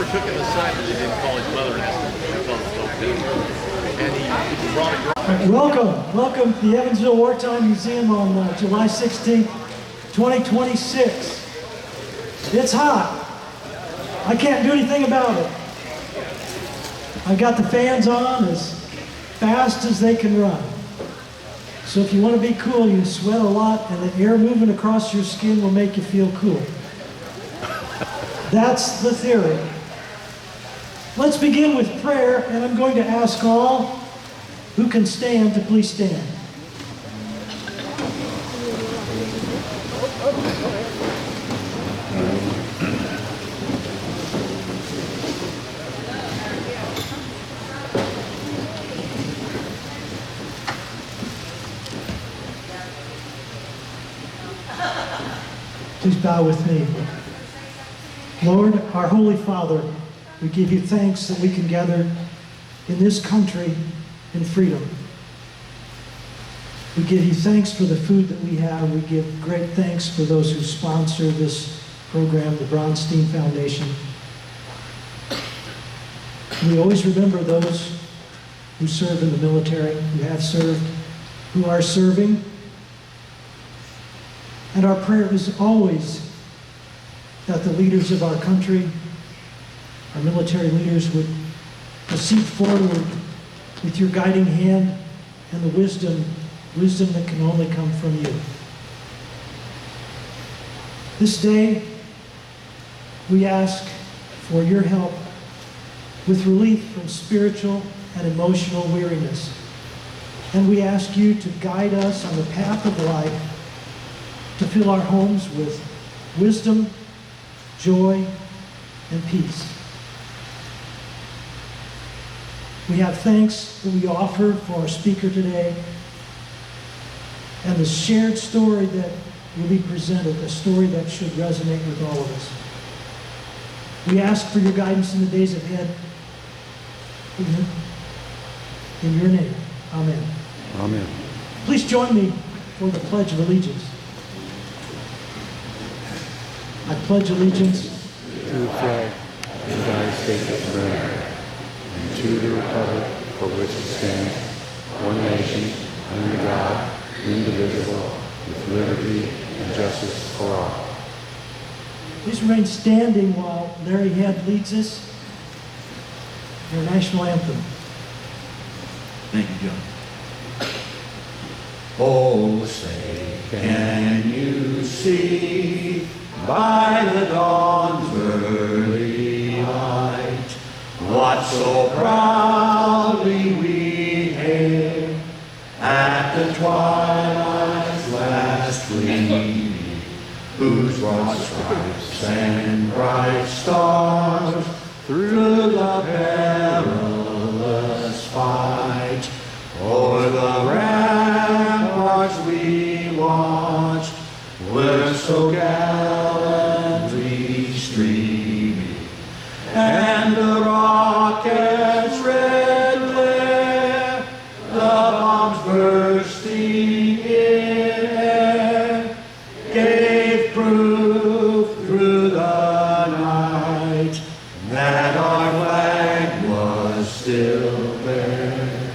never took him aside because he didn't call his mother an asshole. He called himself and he brought it. Welcome to the Evansville Wartime Museum on July 16th, 2026. It's hot. I can't do anything about it. I've got the fans on as fast as they can run. So if you want to be cool, you sweat a lot, and the air moving across your skin will make you feel cool. That's the theory. Let's begin with prayer, and I'm going to ask all who can stand to please stand. Please bow with me. Lord, our Holy Father, we give you thanks that we can gather in this country in freedom. We give you thanks for the food that we have. We give great thanks for those who sponsor this program, the Bronstein Foundation. We always remember those who serve in the military, who have served, who are serving. And our prayer is always that the leaders of our country, our military leaders, would proceed forward with your guiding hand and the wisdom that can only come from you. This day, we ask for your help with relief from spiritual and emotional weariness. And we ask you to guide us on the path of life, to fill our homes with wisdom, joy, and peace. We have thanks that we offer for our speaker today and the shared story that will be presented, a story that should resonate with all of us. We ask for your guidance in the days ahead. In your name, amen. Amen. Please join me for the Pledge of Allegiance. I pledge allegiance to the flag of the United States of America and to the republic for which it stands, one nation, under God, indivisible, with liberty and justice for all. Please remain standing while Larry Head leads us in our national anthem. Thank you, John. Oh, say, can you see by the dawn's early light what so proudly we hailed at the twilight's last gleaming, whose broad stripes and bright stars through the perilous fight o'er the ramparts we watched were so gallantly streaming, and the rocket's red glare, the bombs bursting in air, gave proof through the night that our flag was still there.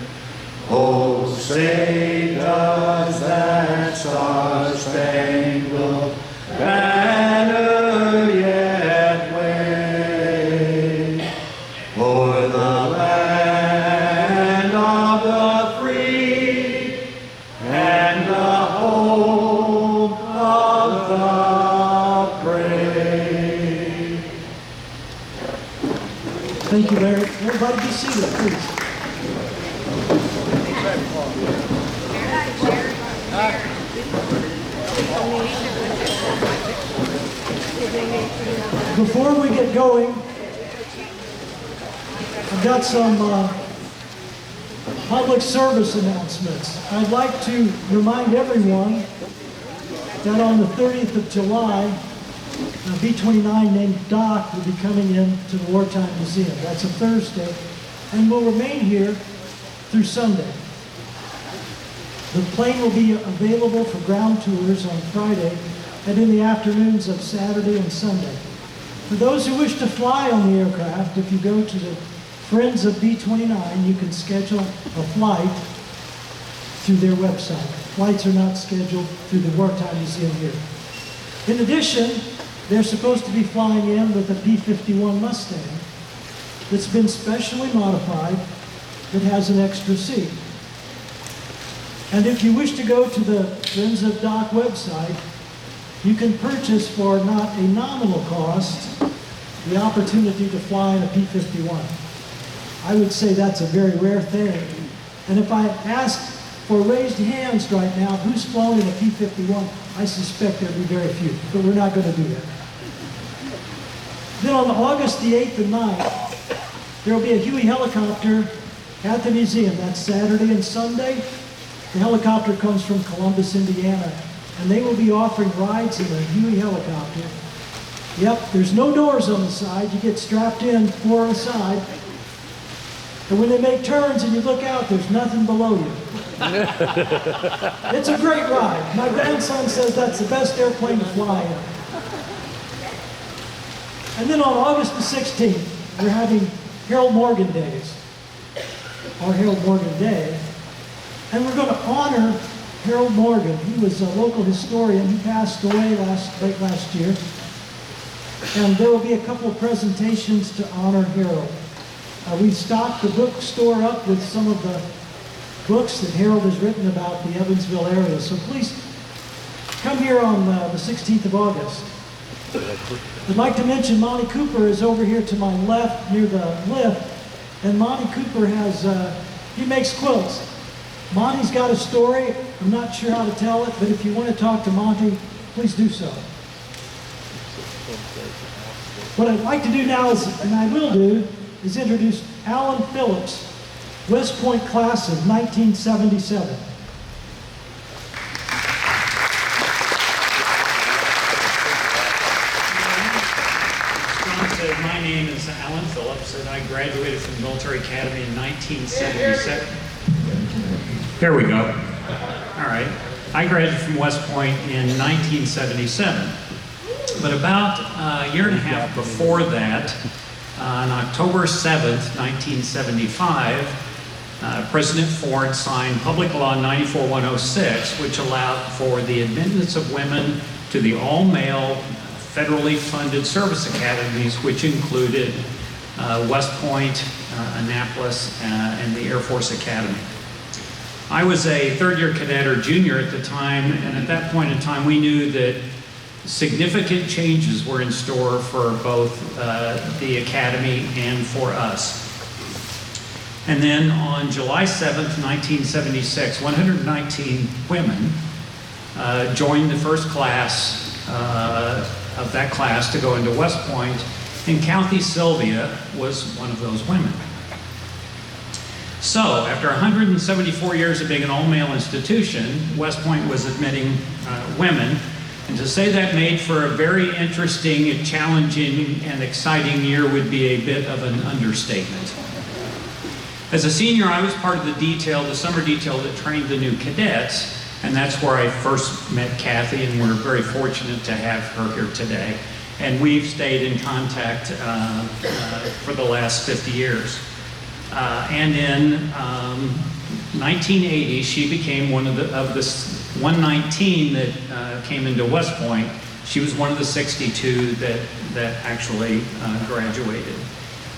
Oh, say does that star-spangled banner yet wave o'er the land of the free and the home of the brave? Thank you, Larry. Everybody be seated, please. Before we get going, I've got some public service announcements. I'd like to remind everyone that on the 30th of July, a B-29 named Doc will be coming in to the Wartime Museum. That's a Thursday, and will remain here through Sunday. The plane will be available for ground tours on Friday and in the afternoons of Saturday and Sunday. For those who wish to fly on the aircraft, if you go to the Friends of B-29, you can schedule a flight through their website. Flights are not scheduled through the Wartime Museum here. In addition, they're supposed to be flying in with a P-51 Mustang that's been specially modified that has an extra seat. And if you wish to go to the Friends of Doc website, you can purchase for not a nominal cost the opportunity to fly in a P-51. I would say that's a very rare thing. And if I asked for raised hands right now, who's flown in a P-51, I suspect there'd be very few, but we're not going to do that. Then on August the 8th and 9th, there will be a Huey helicopter at the museum. That's Saturday and Sunday. The helicopter comes from Columbus, Indiana, and they will be offering rides in the Huey helicopter. Yep, there's no doors on the side. You get strapped in, 4 on the side. And when they make turns and you look out, there's nothing below you. It's a great ride. My grandson says that's the best airplane to fly in. And then on August the 16th, we're having Harold Morgan Days, or Harold Morgan Day. And we're going to honor Harold Morgan. He was a local historian. He passed away late last year. And there will be a couple of presentations to honor Harold. We've stocked the bookstore up with some of the books that Harold has written about the Evansville area. So please come here on the 16th of August. I'd like to mention Monty Cooper is over here to my left near the lift. And Monty Cooper he makes quilts. Monty's got a story. I'm not sure how to tell it, but if you want to talk to Monty, please do so. What I'd like to do now is, and I will do, is introduce Alan Phillips, West Point class of 1977. My name is Alan Phillips, and I graduated from the Military Academy in 1977. Here we go. All right. I graduated from West Point in 1977. But about a year and a half before that, on October 7th, 1975, President Ford signed Public Law 94-106, which allowed for the admittance of women to the all-male, federally funded service academies, which included West Point, Annapolis, and the Air Force Academy. I was a third-year cadet or junior at the time, and at that point in time, we knew that significant changes were in store for both the Academy and for us. And then on July 7th, 1976, 119 women joined the first class of that class to go into West Point, and Kathy Silva was one of those women. So, after 174 years of being an all-male institution, West Point was admitting women. And to say that made for a very interesting, challenging, and exciting year would be a bit of an understatement. As a senior, I was part of the summer detail that trained the new cadets, and that's where I first met Kathy, and we're very fortunate to have her here today. And we've stayed in contact for the last 50 years. And in 1980, she became one of the 119 that came into West Point. She was one of the 62 that actually graduated.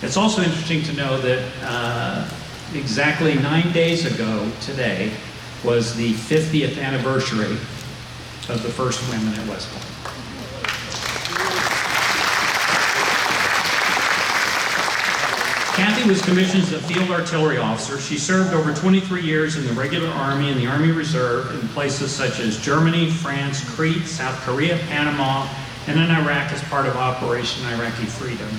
It's also interesting to know that exactly 9 days ago today was the 50th anniversary of the first women at West Point. Kathy was commissioned as a field artillery officer. She served over 23 years in the regular Army and the Army Reserve in places such as Germany, France, Crete, South Korea, Panama, and in Iraq as part of Operation Iraqi Freedom.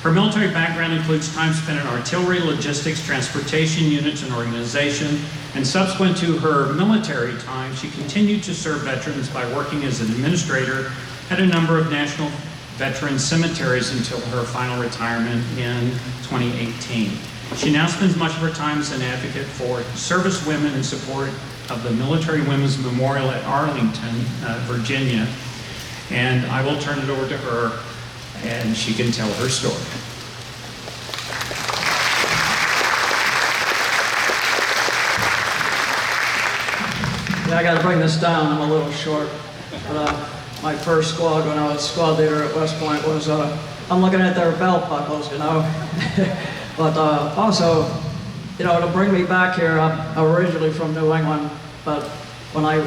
Her military background includes time spent in artillery, logistics, transportation units, and organization. And subsequent to her military time, she continued to serve veterans by working as an administrator at a number of national veteran cemeteries until her final retirement in 2018. She now spends much of her time as an advocate for service women in support of the Military Women's Memorial at Arlington, Virginia. And I will turn it over to her and she can tell her story. Yeah, I got to bring this down. I'm a little short. But, my first squad when I was squad leader at West Point was, I'm looking at their belt buckles, you know. But also, you know, to bring me back here, I'm originally from New England, but when I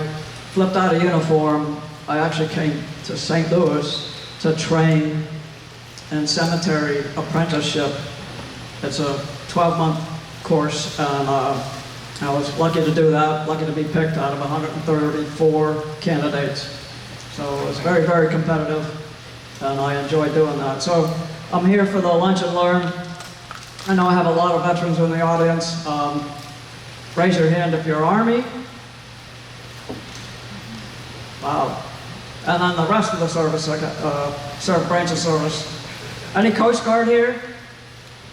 flipped out of uniform, I actually came to St. Louis to train in cemetery apprenticeship. It's a 12-month course, and I was lucky to do that, lucky to be picked out of 134 candidates. So it was very, very competitive, and I enjoyed doing that. So I'm here for the Lunch and Learn. I know I have a lot of veterans in the audience. Raise your hand if you're Army. Wow. And then the rest of the service, I got branch of service. Any Coast Guard here?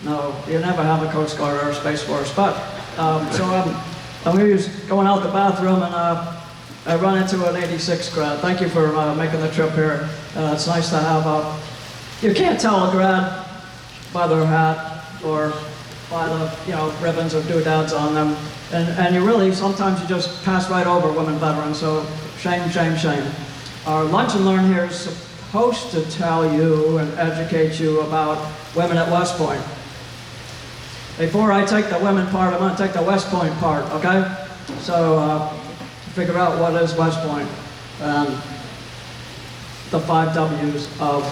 No, you never have a Coast Guard or a Space Force. But, so I'm going out the bathroom, and I run into an 86 grad. Thank you for making the trip here. It's nice to have you can't tell a grad by their hat or by the, you know, ribbons or doodads on them. And you really, sometimes you just pass right over women veterans, so shame, shame, shame. Our Lunch and Learn here is supposed to tell you and educate you about women at West Point. Before I take the women part, I'm going to take the West Point part, okay? So, figure out what is West Point, and the 5 W's of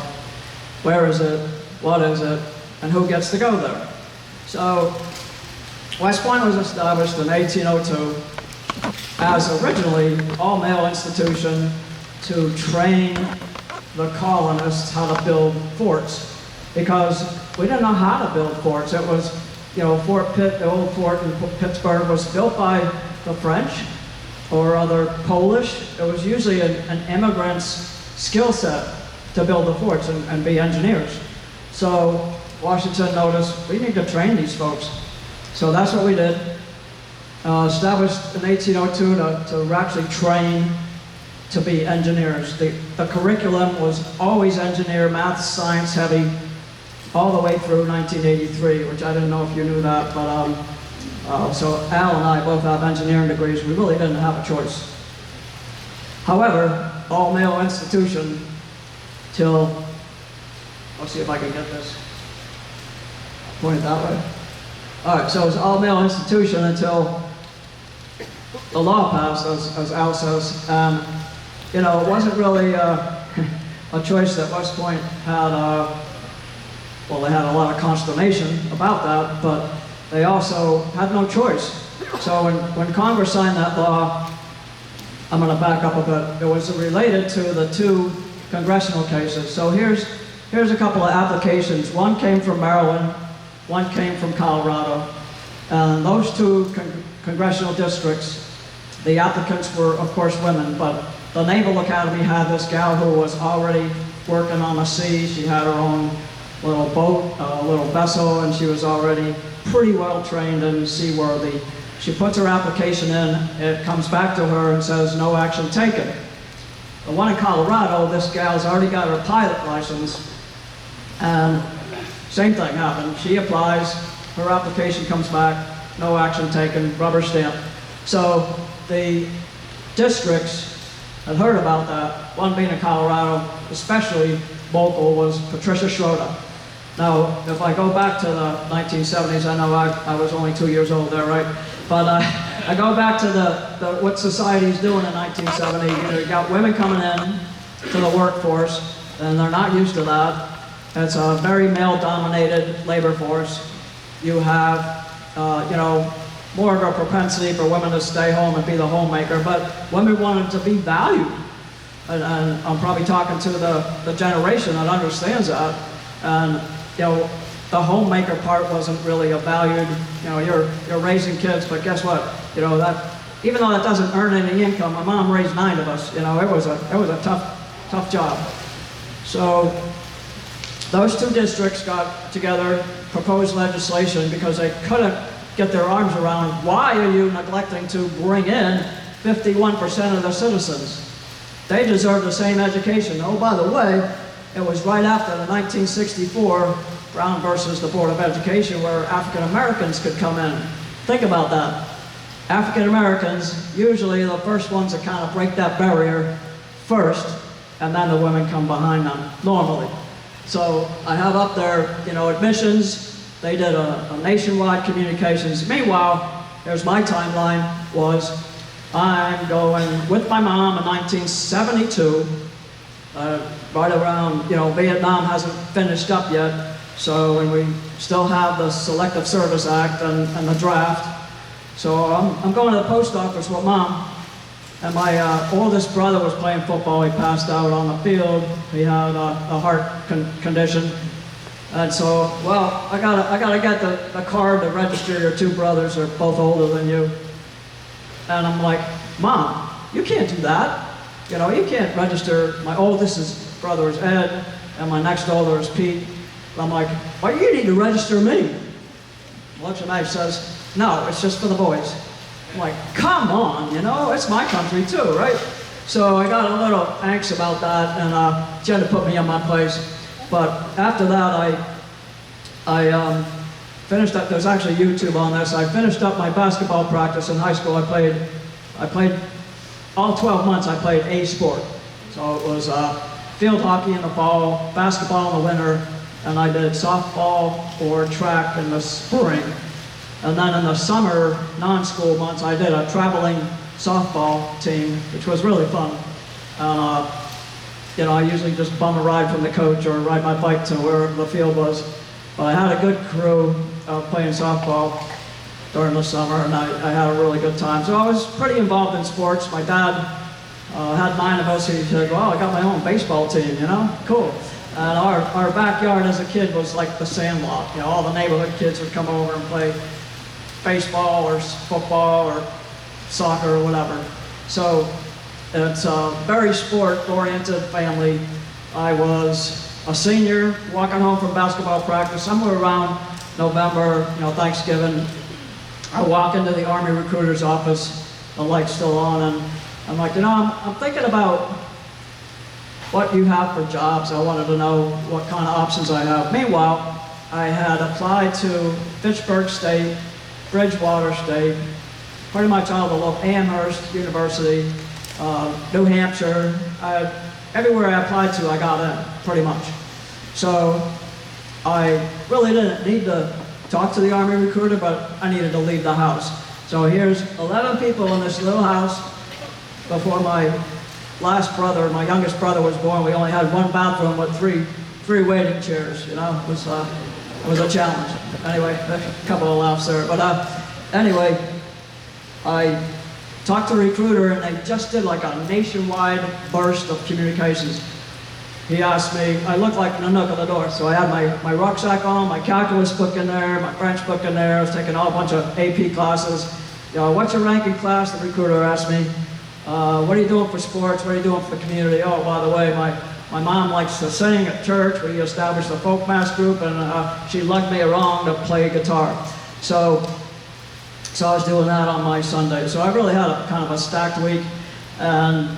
where is it, what is it, and who gets to go there. So, West Point was established in 1802 as originally all-male institution to train the colonists how to build forts, because we didn't know how to build forts. It was, you know, Fort Pitt, the old fort in Pittsburgh, was built by the French or other Polish. It was usually an immigrant's skill set to build the forts and be engineers. So Washington noticed, we need to train these folks. So that's what we did. Established in 1802 to actually train to be engineers. The curriculum was always engineer, math, science heavy, all the way through 1983, which I didn't know if you knew that, but so Al and I both have engineering degrees. We really didn't have a choice. However, all-male institution till, let's see if I can get this pointed that way. All right, so it was all-male institution until the law passed, as Al says. You know, it wasn't really a choice that West Point had. Well, they had a lot of consternation about that, but they also had no choice. So when Congress signed that law, I'm going to back up a bit. It was related to the 2 congressional cases. So here's a couple of applications. One came from Maryland, one came from Colorado. And those 2 congressional districts, the applicants were, of course, women, but the Naval Academy had this gal who was already working on the sea. She had her own little boat, a little vessel, and she was already pretty well trained and seaworthy. She puts her application in, it comes back to her and says, no action taken. The one in Colorado, this gal's already got her pilot license, and same thing happened. She applies, her application comes back, no action taken, rubber stamp. So the districts had heard about that, one being in Colorado, especially local, was Patricia Schroeder. Now, if I go back to the 1970s, I know I was only 2 years old there, right? But I go back to what society's doing in 1970. You know, you got women coming in to the workforce, and they're not used to that. It's a very male-dominated labor force. You have, you know, more of a propensity for women to stay home and be the homemaker, but women wanted to be valued. And I'm probably talking to the generation that understands that. And, you know, the homemaker part wasn't really a valued, you know, you're raising kids, but guess what? You know, that, even though that doesn't earn any income, my mom raised 9 of us, you know, it was a tough job. So those 2 districts got together, proposed legislation, because they couldn't get their arms around, why are you neglecting to bring in 51% of the citizens? They deserve the same education. Oh, by the way, it was right after the 1964 Brown versus the Board of Education where African Americans could come in. Think about that. African Americans, usually the first ones that kind of break that barrier first, and then the women come behind them, normally. So I have up there, you know, admissions. They did a nationwide communications. Meanwhile, here's my timeline, was I'm going with my mom in 1972, right around, you know, Vietnam hasn't finished up yet, so, and we still have the Selective Service Act and the draft. So I'm going to the post office with Mom, and my oldest brother was playing football. He passed out on the field. He had a heart condition. And so, well, I gotta get the card to register your two brothers. They're both older than you. And I'm like, Mom, you can't do that. You know, you can't register. My oldest brother is Ed, and my next older is Pete. I'm like, well, you need to register me. What's your knife says, no, it's just for the boys. I'm like, come on, you know, it's my country too, right? So I got a little angst about that, and she had to put me in my place. But after that, I finished up. There's actually YouTube on this. I finished up my basketball practice in high school. I played all 12 months. I played a sport. So it was field hockey in the fall, basketball in the winter, and I did softball or track in the spring. And then in the summer, non-school months, I did a traveling softball team, which was really fun. You know, I usually just bum a ride from the coach or ride my bike to wherever the field was. But I had a good crew playing softball during the summer, and I had a really good time. So I was pretty involved in sports. My dad had 9 of us. He said, well, I got my own baseball team, you know, cool. And our backyard as a kid was like the sandlot. You know, all the neighborhood kids would come over and play baseball or football or soccer or whatever. So it's a very sport-oriented family. I was a senior walking home from basketball practice somewhere around November, you know, Thanksgiving. I walk into the Army recruiter's office, the light's still on, and I'm like, you know, I'm thinking about what you have for jobs. I wanted to know what kind of options I have. Meanwhile, I had applied to Fitchburg State, Bridgewater State, pretty much all the local, Amherst University, New Hampshire. Everywhere I applied to, I got in, pretty much. So I really didn't need to talk to the Army recruiter, but I needed to leave the house. So here's 11 people in this little house. Before my last brother, my youngest brother was born, we only had one bathroom with three waiting chairs, you know. It was a challenge. Anyway, a couple of laughs there. But anyway, I talked to the recruiter, and they just did like a nationwide burst of communications. He asked me, I looked like the nook of the door, so I had my rucksack on, my calculus book in there, my French book in there. I was taking all a bunch of AP classes. You know, what's your rank in class? The recruiter asked me. What are you doing for sports? What are you doing for the community? Oh, by the way, my mom likes to sing at church. We established a folk mass group, and she lugged me around to play guitar. So I was doing that on my Sunday. So I really had a kind of a stacked week. And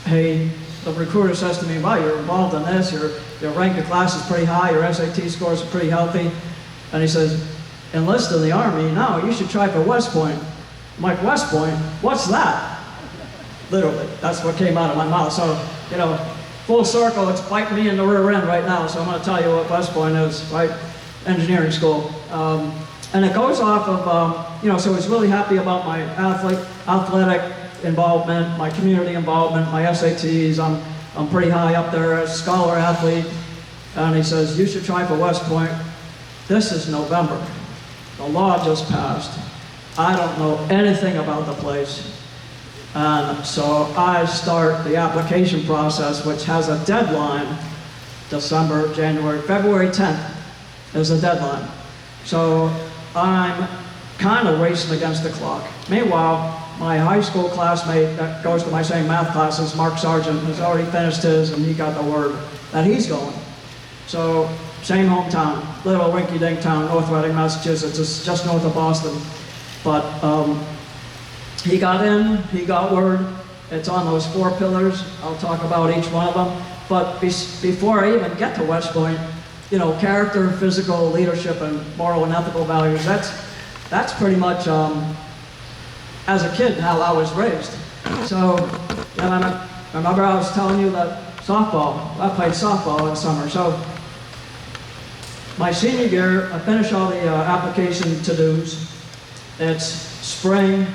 the recruiter says to me, wow, you're involved in this. Your rank in class is pretty high. Your SAT scores are pretty healthy. And he says, enlist in the Army? No, you should try for West Point. I'm like, West Point? What's that? Literally, that's what came out of my mouth. So, you know, full circle, it's biting me in the rear end right now. So I'm going to tell you what West Point is, right? Engineering school. And it goes off of, you know, so I was really happy about my athletic involvement, my community involvement, my SATs. I'm pretty high up there as scholar athlete. And he says, you should try for West Point. This is November. The law just passed. I don't know anything about the place. And so I start the application process, which has a deadline, December, January, February 10th is the deadline. So I'm kind of racing against the clock. Meanwhile, my high school classmate that goes to my same math classes, Mark Sargent, has already finished his, and he got the word that he's going. So, same hometown, little rinky-dink town, North Reading, Massachusetts. It's just north of Boston. But he got in, he got word. It's on those 4 pillars. I'll talk about each one of them. but before I even get to West Point, you know, character, physical, leadership, and moral and ethical values, that's pretty much, as a kid, how I was raised. So, you know, remember I was telling you that I played softball in summer. So, my senior year, I finished all the application to-dos. It's spring.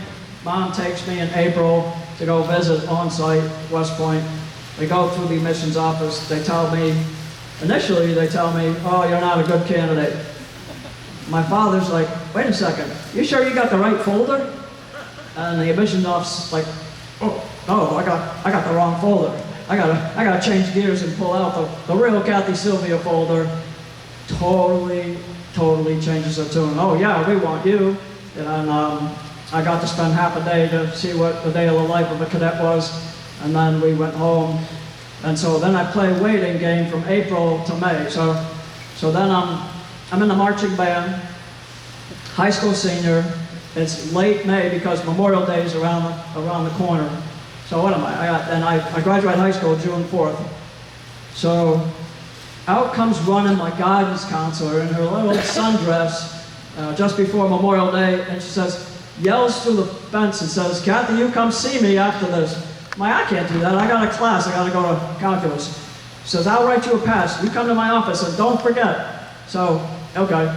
Mom takes me in April to go visit on-site West Point. We go through the admissions office. Initially they tell me, oh, you're not a good candidate. My father's like, wait a second, you sure you got the right folder? And the admissions office like, oh, no, I got the wrong folder. I gotta change gears and pull out the real Kathy Sylvia folder. Totally changes the tune. Oh yeah, we want you. And I got to spend half a day to see what the day of the life of a cadet was. And then we went home. And so then I play waiting game from April to May. So then I'm in the marching band, high school senior. It's late May because Memorial Day is around the corner. So what am I graduate high school June 4th. So out comes running my guidance counselor in her little sundress just before Memorial Day, and she yells through the fence and says, Kathy, you come see me after this. I can't do that. I got a class. I got to go to calculus. She says, I'll write you a pass. You come to my office and don't forget. So, okay,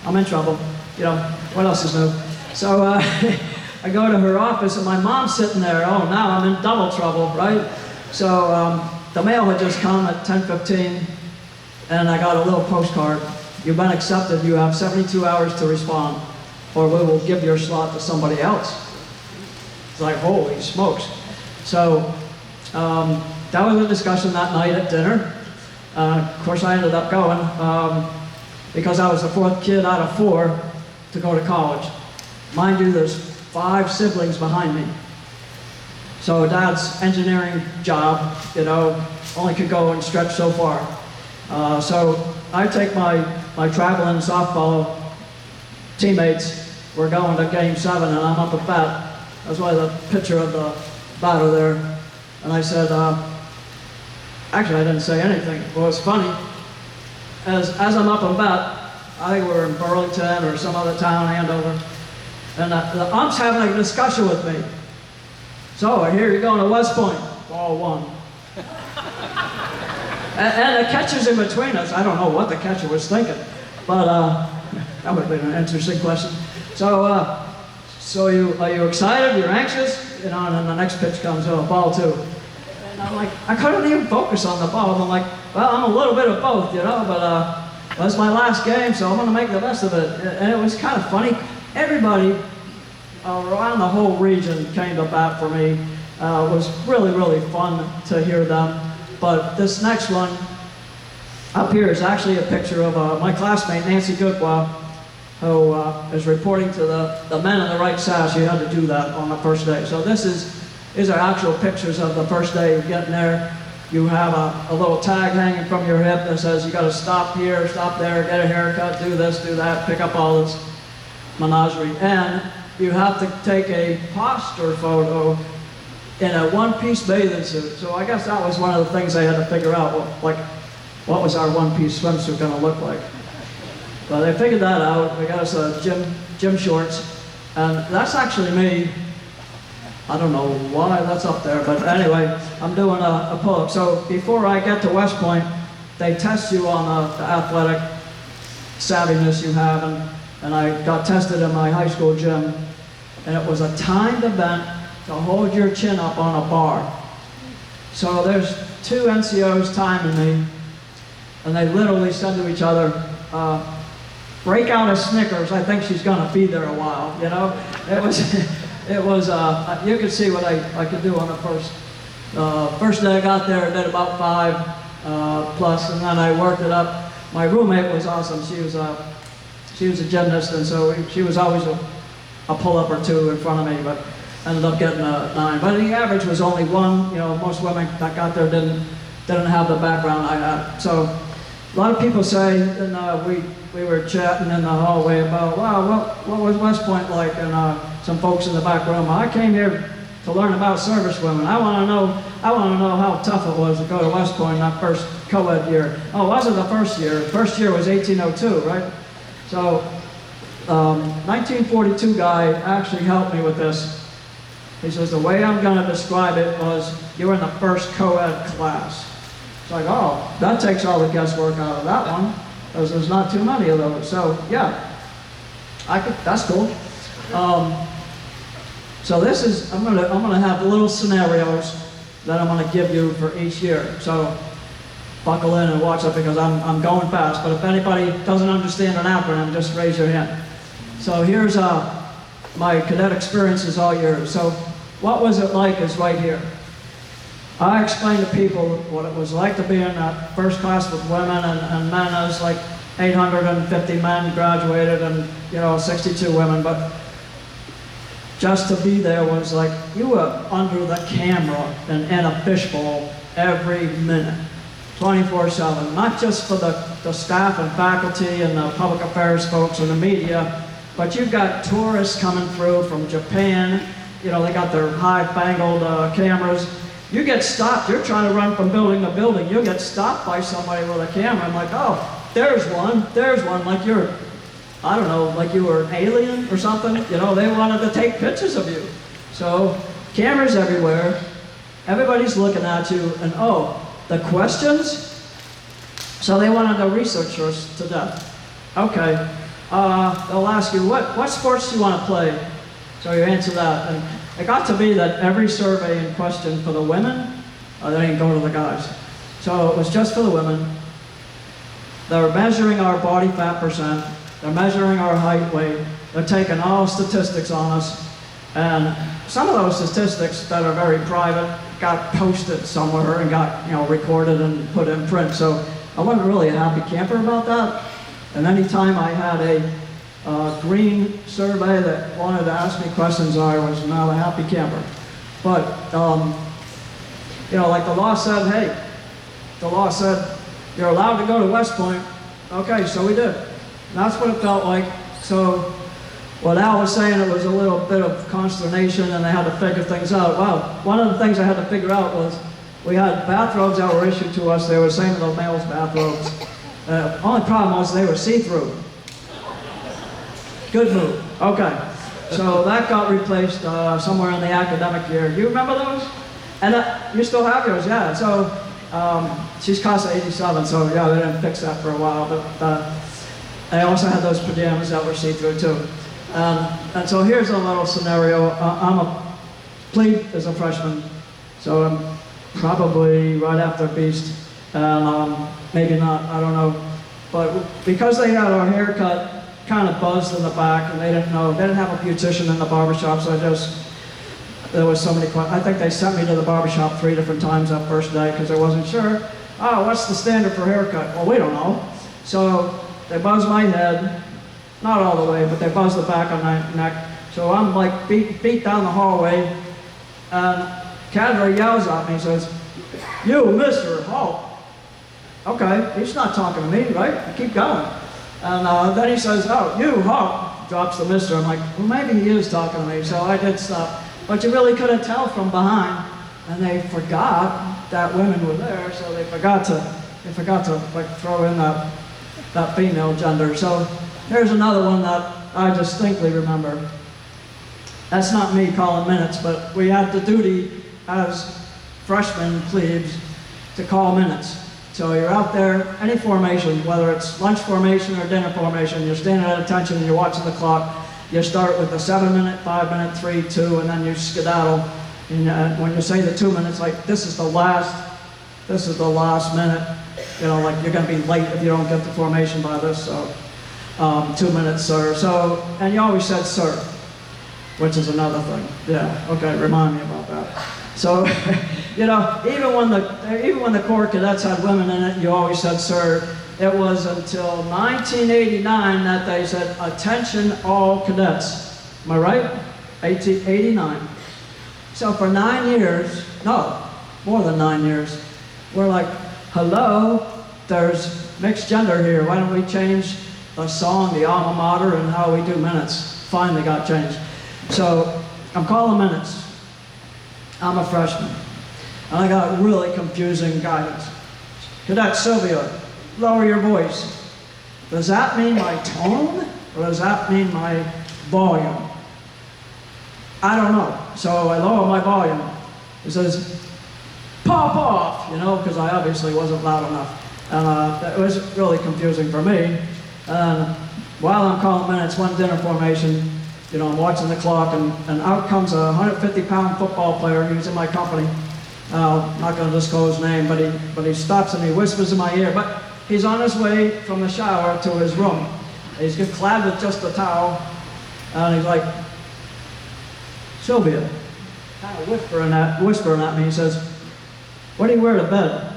I'm in trouble. You know, what else is new? So I go to her office and my mom's sitting there. Oh, now I'm in double trouble, right? So the mail had just come at 10:15 and I got a little postcard. You've been accepted. You have 72 hours to respond or we will give your slot to somebody else. It's like, holy smokes. So that was a discussion that night at dinner. Of course, I ended up going because I was the fourth kid out of 4 to go to college. Mind you, there's 5 siblings behind me. So Dad's engineering job, you know, only could go and stretch so far. So I take my traveling softball teammates. We're going to game 7 and I'm up at bat. That's why the picture of the batter there. And I said, actually I didn't say anything. Well, it's funny. As I'm up at bat, I think we're in Burlington or some other town, Andover. And the ump's having a discussion with me. So I hear you're going to West Point. Ball 1. and the catcher's in between us. I don't know what the catcher was thinking. But that would have been an interesting question. So, are you excited? You're anxious? You know, and then the next pitch comes, oh, ball 2. And I'm like, I couldn't even focus on the ball. I'm like, well, I'm a little bit of both, you know, but well, it's my last game, so I'm going to make the best of it. And it was kind of funny. Everybody around the whole region came to bat for me. It was really, really fun to hear them. But this next one up here is actually a picture of my classmate, Nancy Goodwa, who is reporting to the men in the right sash. You had to do that on the first day. So these are actual pictures of the first day of getting there. You have a little tag hanging from your hip that says you got to stop here, stop there, get a haircut, do this, do that, pick up all this menagerie. And you have to take a poster photo in a one-piece bathing suit. So I guess that was one of the things they had to figure out, what was our one-piece swimsuit going to look like. Well, they figured that out. We got us gym shorts, and that's actually me. I don't know why that's up there, but anyway, I'm doing a pull-up. So before I get to West Point, they test you on the athletic savviness you have, and I got tested in my high school gym, and it was a timed event to hold your chin up on a bar. So there's 2 NCOs timing me, and they literally said to each other, break out a Snickers, I think she's gonna be there a while, you know? It was, you could see what I could do on the first day I got there, I did about 5 plus, and then I worked it up. My roommate was awesome. She was a gymnast, and so she was always a pull-up or 2 in front of me, but ended up getting a 9. But the average was only 1. You know, most women that got there didn't have the background I had. So a lot of people say, and we were chatting in the hallway about, wow, what was West Point like? And some folks in the back room, I came here to learn about service women. I want to know I want to know how tough it was to go to West Point that first co-ed year. Oh, it wasn't the first year. The first year was 1802, right? So, 1942 guy actually helped me with this. He says, the way I'm going to describe it was, you were in the first co-ed class. It's like, oh, that takes all the guesswork out of that one, because there's not too many of those. So, yeah, that's cool. So this is, I'm gonna have little scenarios that I'm gonna give you for each year. So buckle in and watch it because I'm going fast. But if anybody doesn't understand an acronym, just raise your hand. So here's my cadet experiences all year. So what was it like is right here. I explained to people what it was like to be in that first class with women and men. It was like 850 men graduated and 62 women. But just to be there was like, you were under the camera and in a fishbowl every minute, 24/7. Not just for the staff and faculty and the public affairs folks and the media, but you've got tourists coming through from Japan. They got their high-fangled cameras. You get stopped, you're trying to run from building to building. You'll get stopped by somebody with a camera. I'm like, oh, there's one, like you're, I don't know, like you were an alien or something. They wanted to take pictures of you. So, cameras everywhere. Everybody's looking at you. And oh, the questions? So they wanted to research us to death. Okay, they'll ask you, what sports do you want to play? So you answer that. And it got to be that every survey in question for the women, they didn't go to the guys. So it was just for the women. They were measuring our body fat percent. They're measuring our height, weight. They're taking all statistics on us. And some of those statistics that are very private got posted somewhere and got, recorded and put in print. So I wasn't really a happy camper about that. And anytime I had a green survey that wanted to ask me questions, I was not a happy camper. But, like the law said, hey, the law said, you're allowed to go to West Point. Okay, so we did. That's what it felt like. So what Al was saying, it was a little bit of consternation and they had to figure things out. Well, one of the things I had to figure out was we had bathrobes that were issued to us. They were the same as the males' bathrobes. Only problem was they were see-through. Good move. Okay. So that got replaced somewhere in the academic year. Do you remember those? And you still have yours, yeah. So she's class of 87, so yeah, they didn't fix that for a while. But I also had those pajamas that were see-through too. And so here's a little scenario. I'm a plebe as a freshman, so I'm probably right after Beast, and maybe not, I don't know. But because they had our haircut kind of buzzed in the back, and they didn't know, they didn't have a beautician in the barbershop, so there was so many questions. I think they sent me to the barbershop 3 different times that first day because I wasn't sure. Oh, what's the standard for haircut? Well, we don't know. So they buzzed my head, not all the way, but they buzzed the back of my neck. So I'm like beat down the hallway, and Cadre yells at me and says, "You, Mr. Halt." Okay, he's not talking to me, right? I keep going. And then he says, "Oh, you, Halt," drops the Mr. I'm like, well, maybe he is talking to me, so I did stop. But you really couldn't tell from behind, and they forgot that women were there, so they forgot to like throw in that female gender. So here's another one that I distinctly remember. That's not me calling minutes, but we had the duty as freshmen plebes to call minutes. So you're out there, any formation, whether it's lunch formation or dinner formation, you're standing at attention and you're watching the clock. You start with the 7-minute, 5-minute, 3, 2, and then you skedaddle. And when you say the 2 minutes, like this is the last minute. Like you're gonna be late if you don't get the formation by this, so 2 minutes, sir. So, and you always said sir, which is another thing. Yeah, okay, remind me about that. So, even when the Corps cadets had women in it, you always said sir. It was until 1989 that they said, "Attention all cadets." Am I right? 1889. So for 9 years, no, more than 9 years, we're like, hello, there's mixed gender here. Why don't we change the song, the alma mater, and how we do minutes? Finally got changed. So I'm calling minutes. I'm a freshman. And I got really confusing guidance. Cadet Sylvia, lower your voice. Does that mean my tone, or does that mean my volume? I don't know. So I lower my volume. It says, pop off, you know, because I obviously wasn't loud enough. And it was really confusing for me. And while I'm calling minutes, one dinner formation, you know, I'm watching the clock, and out comes a 150-pound football player. He was in my company. I'm not going to disclose his name, but he stops and he whispers in my ear. But he's on his way from the shower to his room. He's clad with just a towel, and he's like, Sylvia, kind of whispering at me. He says, what do you wear to bed?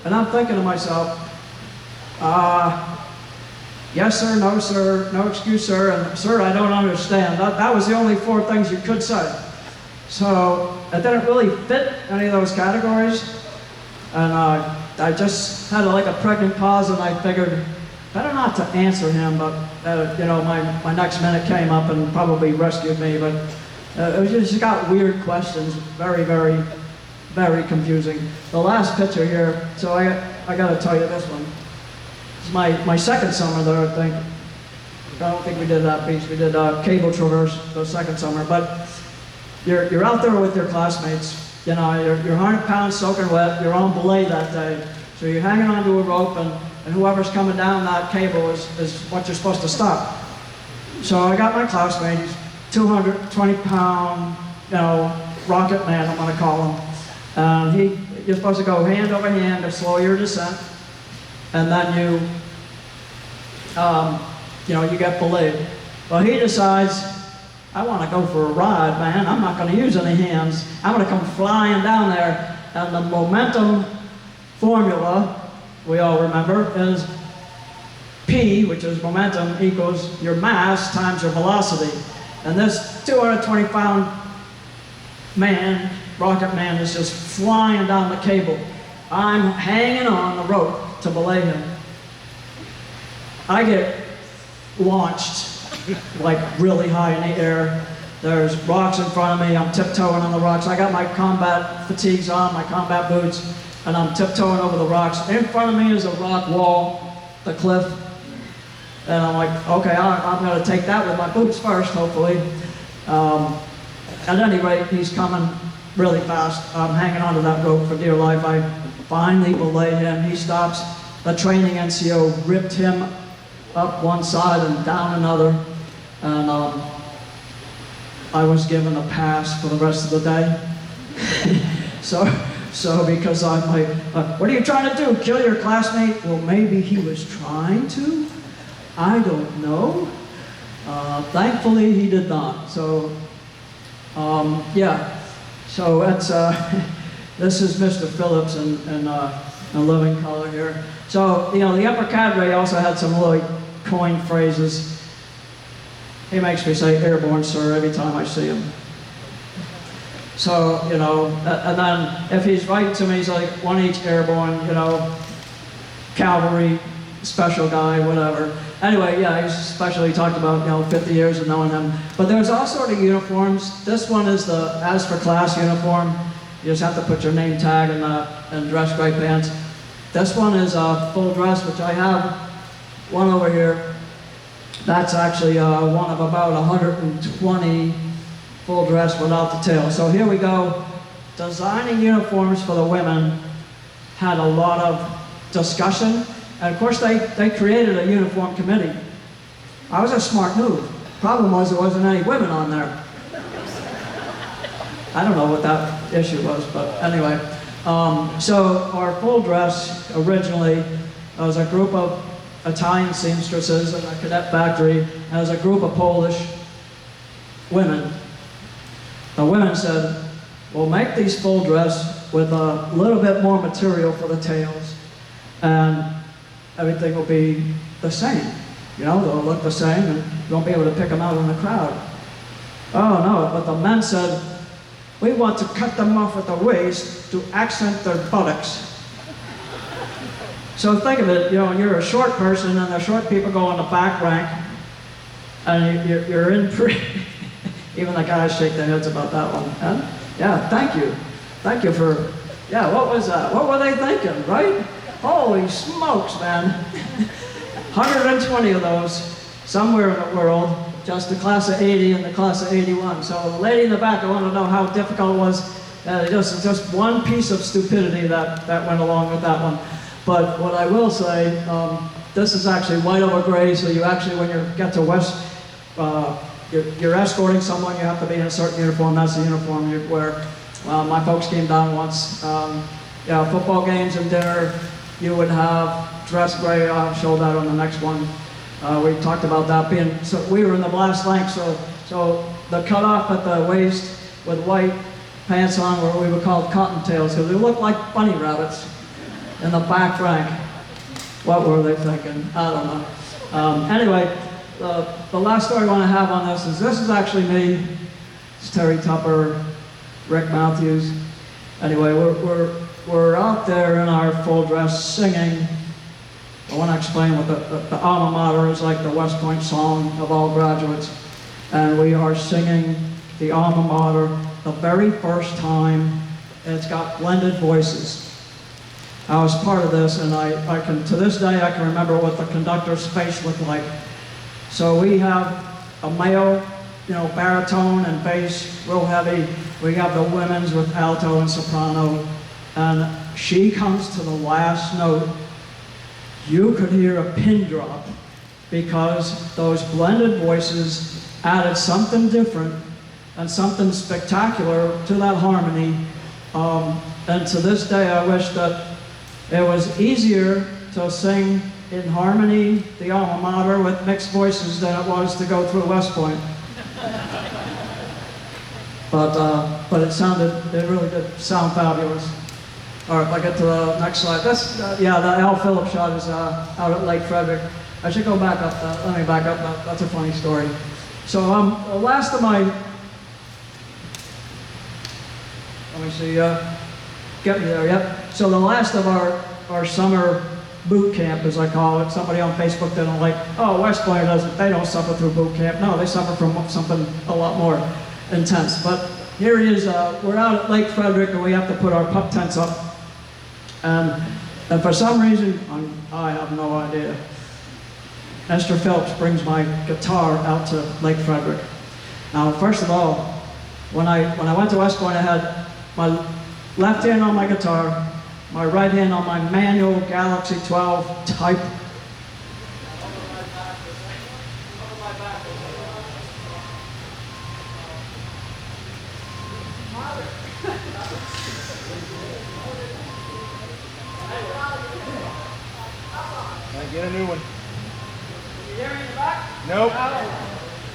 And I'm thinking to myself, yes sir, no excuse sir, and sir, I don't understand. That was the only 4 things you could say. So it didn't really fit any of those categories. And I just had like a pregnant pause, and I figured, better not to answer him, but you know, my next minute came up and probably rescued me, but it just got weird questions, very, very, very confusing. The last picture here, so I got to tell you this one. It's my second summer there, I think. I don't think we did that beach. We did Cable Traverse the second summer, but you're out there with your classmates. You know, you're 100 pounds soaking wet. You're on belay that day, so you're hanging onto a rope, and whoever's coming down that cable is what you're supposed to stop. So I got my classmate. He's 220-pound, you know, rocket man, I'm going to call him. You're supposed to go hand over hand to slow your descent, and then you get belayed. Well, he decides, I want to go for a ride, man. I'm not going to use any hands. I'm going to come flying down there, and the momentum formula, we all remember, is P, which is momentum, equals your mass times your velocity. And this 220-pound man, rocket man, is just flying down the cable. I'm hanging on the rope to belay him. I get launched like really high in the air. There's rocks in front of me. I'm tiptoeing on the rocks. I got my combat fatigues on, my combat boots, and I'm tiptoeing over the rocks. In front of me is a rock wall, the cliff. And I'm like, okay, I'm going to take that with my boots first, hopefully. At any rate, he's coming really fast. I'm hanging onto that rope for dear life. I finally belay him. He stops. The training NCO ripped him up one side and down another. And I was given a pass for the rest of the day. So because I'm like, what are you trying to do? Kill your classmate? Well, maybe he was trying to. I don't know. Thankfully, he did not. So, yeah. So that's this is Mr. Phillips in a living color here. So you know, the upper cadre also had some really coined phrases. He makes me say "airborne, sir" every time I see him. So you know, and then if he's writing to me, he's like one each airborne, you know, cavalry, special guy, whatever. Anyway, yeah, he's especially talked about, you know, 50 years of knowing him. But there's all sort of uniforms. This one is the as for class uniform. You just have to put your name tag and dress gray pants. This one is full dress, which I have one over here. That's actually one of about 120 full dress without the tail. So here we go. Designing uniforms for the women had a lot of discussion. And of course, they created a uniform committee. I was a smart move. Problem was there wasn't any women on there. I don't know what that issue was, but anyway. So our full dress originally was a group of Italian seamstresses in a cadet factory, and it was a group of Polish women. The women said, we'll make these full dress with a little bit more material for the tails, and everything will be the same. You know, they'll look the same, and you won't be able to pick them out in the crowd. Oh no, but the men said, we want to cut them off at the waist to accent their buttocks. So think of it, you know, you're a short person, and the short people go in the back rank, and you're in pretty... Even the guys shake their heads about that one. And yeah, thank you. Thank you for Yeah, what was that? What were they thinking, right? Holy smokes, man. 120 of those somewhere in the world, just the class of 80 and the class of 81. So the lady in the back, I want to know how difficult it was. Just one piece of stupidity that went along with that one. But what I will say, this is actually white over gray, so you actually, when you get to West, you're escorting someone, you have to be in a certain uniform. That's the uniform you wear. My folks came down once. Football games and dinner, you would have dress gray. I'll show that on the next one. We talked about that being, so we were in the brass rank, so the cutoff at the waist with white pants on were we were called cottontails because they looked like bunny rabbits in the back rank. What were they thinking? I don't know. Anyway, the last story I want to have on this is actually me. It's Terry Tupper, Rick Matthews. Anyway, we're out there in our full dress singing. I want to explain what the alma mater is like, the West Point song of all graduates. And we are singing the alma mater the very first time, and it's got blended voices. I was part of this, and I can, to this day, I can remember what the conductor's face looked like. So we have a male, baritone and bass, real heavy. We have the women's with alto and soprano, and she comes to the last note. You could hear a pin drop because those blended voices added something different and something spectacular to that harmony. And to this day, I wish that it was easier to sing in harmony the alma mater with mixed voices than it was to go through West Point. But it really did sound fabulous. All right, if I get to the next slide. The Al Phillips shot is out at Lake Frederick. I should go back up. Let me back up. That's a funny story. So the last of my, let me see, get me there, yep. So the last of our summer boot camp, as I call it, somebody on Facebook didn't like, oh, West Point they don't suffer through boot camp. No, they suffer from something a lot more intense. But here he is, we're out at Lake Frederick and we have to put our pup tents up. And for some reason, I have no idea, Esther Phelps brings my guitar out to Lake Frederick. Now, first of all, when I went to West Point, I had my left hand on my guitar, my right hand on my manual Galaxy 12 type. Get a new one. You hear me in the back? Nope.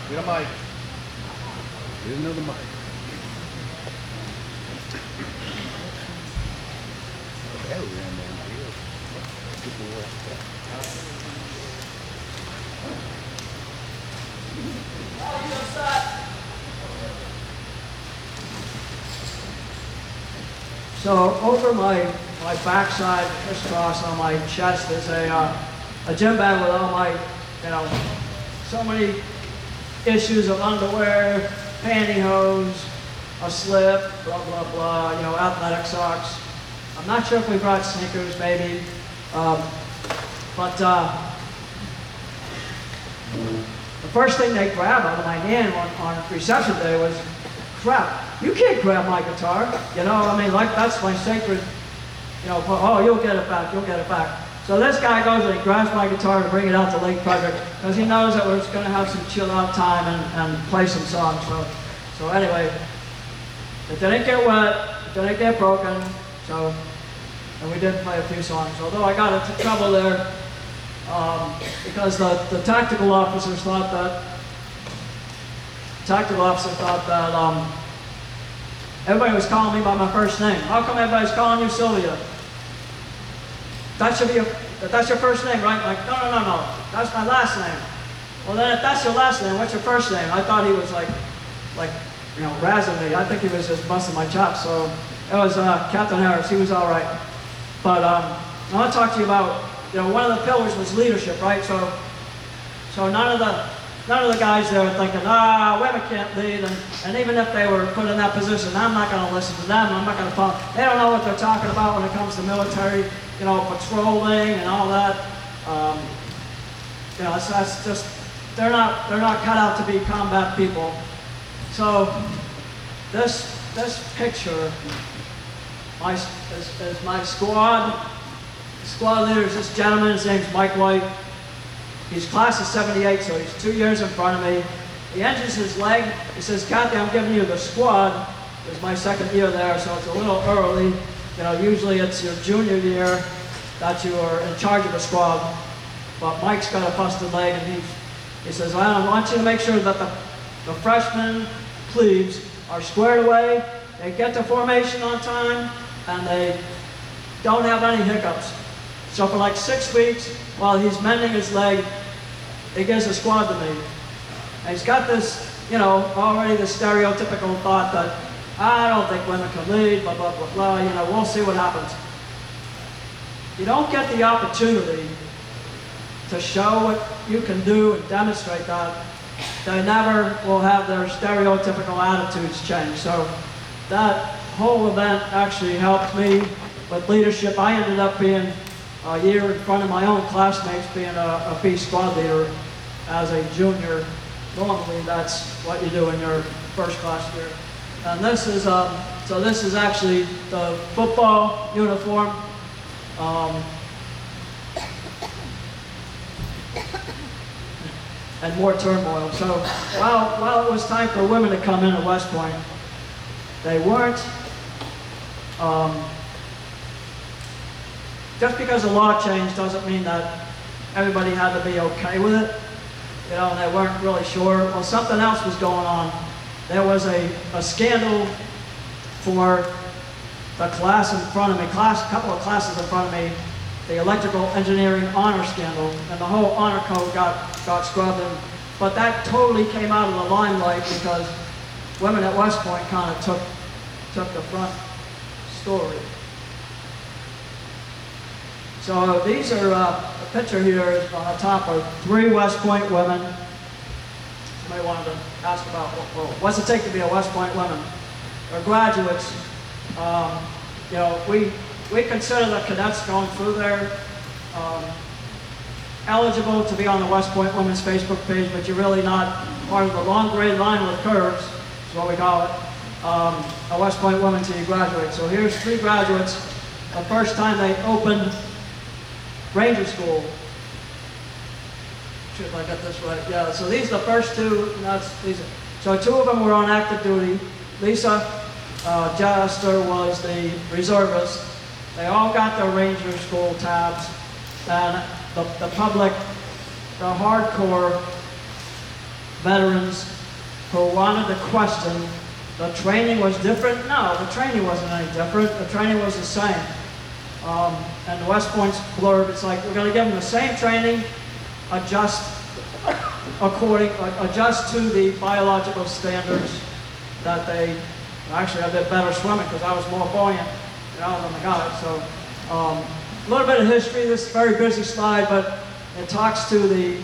Get a mic. Get another mic. So over my backside, crisscross on my chest, is a gym bag with all my, so many issues of underwear, pantyhose, a slip, blah, blah, blah, athletic socks. I'm not sure if we brought sneakers, maybe. But the first thing they grabbed out of my hand on reception day was, crap, you can't grab my guitar. That's my sacred, oh, you'll get it back, you'll get it back. So this guy goes and he grabs my guitar to bring it out to Lake Frederick because he knows that we're going to have some chill out time and play some songs. So anyway, it didn't get wet, it didn't get broken, and we did play a few songs. Although I got into trouble there because the tactical officers thought that everybody was calling me by my first name. How come everybody's calling you Sylvia? That's your first name, right? Like, no. That's my last name. Well, then if that's your last name, what's your first name? I thought he was like, razzing me. I think he was just busting my chops. So it was Captain Harris. He was all right. But I want to talk to you about, one of the pillars was leadership, right? So none of the none of the guys there were thinking, women can't lead, and even if they were put in that position, I'm not going to listen to them, I'm not going to follow. They don't know what they're talking about when it comes to military, you know, patrolling and all that. You know, that's just, they're not cut out to be combat people. So this picture is my squad. The squad leader is this gentleman, his name's Mike White. He's class of 78, so he's 2 years in front of me. He edges his leg. He says, Kathy, I'm giving you the squad. It's my second year there, so it's a little early. You know, usually it's your junior year that you are in charge of the squad. But Mike's got a busted leg, and he says, well, I want you to make sure that the freshmen plebes are squared away, they get to formation on time, and they don't have any hiccups. So for like 6 weeks, while he's mending his leg, he gives the squad to me. And he's got this, you know, already the stereotypical thought that, I don't think women can lead, blah, blah, blah, blah, you know, we'll see what happens. You don't get the opportunity to show what you can do and demonstrate that, they never will have their stereotypical attitudes change. So that whole event actually helped me with leadership. I ended up being a year in front of my own classmates, being a B squad leader as a junior. Normally that's what you do in your first class year. And this is, so this is actually the football uniform. And more turmoil. So while it was time for women to come in at West Point, they weren't. Just because the law changed doesn't mean that everybody had to be okay with it. You know, and they weren't really sure. Well, something else was going on. There was a scandal for the class in front of me, a couple of classes in front of me, the electrical engineering honor scandal, and the whole honor code got scrubbed in. But that totally came out of the limelight because women at West Point kind of took the front story. So these are, the picture here is on the top of 3 West Point women. Somebody wanted to ask about, well, what's it take to be a West Point woman? Or graduates. You know, we consider the cadets going through there eligible to be on the West Point Women's Facebook page, but you're really not part of the long grade line with curves, is what we call it, a West Point woman until you graduate. So here's 3 graduates, the first time they opened Ranger School. See if I got this right. Yeah, so these are the first 2, and so 2 of them were on active duty. Lisa Jester was the reservist. They all got their Ranger School tabs, and the public, the hardcore veterans who wanted to question the training was different. No, the training wasn't any different. The training was the same. And the West Point's blurb, it's like, we're going to give them the same training, adjust to the biological standards that they, actually I did better swimming because I was more buoyant, you know, than the guys. So a little bit of history. This is a very busy slide, but it talks to the